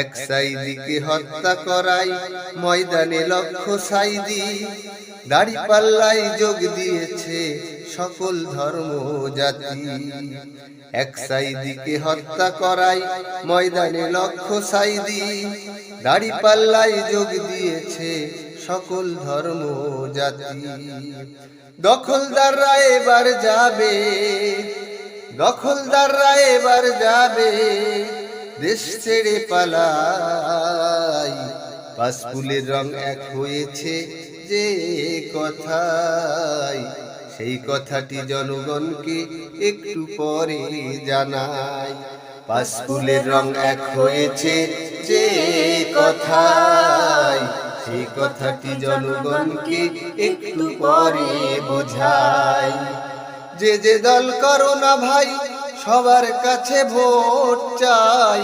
এক সাইদিকে হত্যা করাই ময়দানে লক্ষ সাইদি, দাড়িপাল্লায় যোগ দিয়েছে সকল ধর্ম জাতি। এক সাইদিকে হত্যা করাই ময়দানে লক্ষ সাইদি, দাড়িপাল্লায় যোগ দিয়েছে সকল ধর্ম জাতি। দখলদাররা এবার যাবে, দখলদাররা এবার যাবে, দেশ ছেড়ে পালাই। পাঁচফুলের রং এক হয়েছে যে কথায়, সেই কথাটি জনগণকে একটু পরে জানাই। পাঁচফুলের রং এক হয়েছে যে কথায়, সেই কথাটি জনগণকে একটু পরে বোঝাই। যে যে দল করো না ভাই, সবার কাছে ভোট চাই।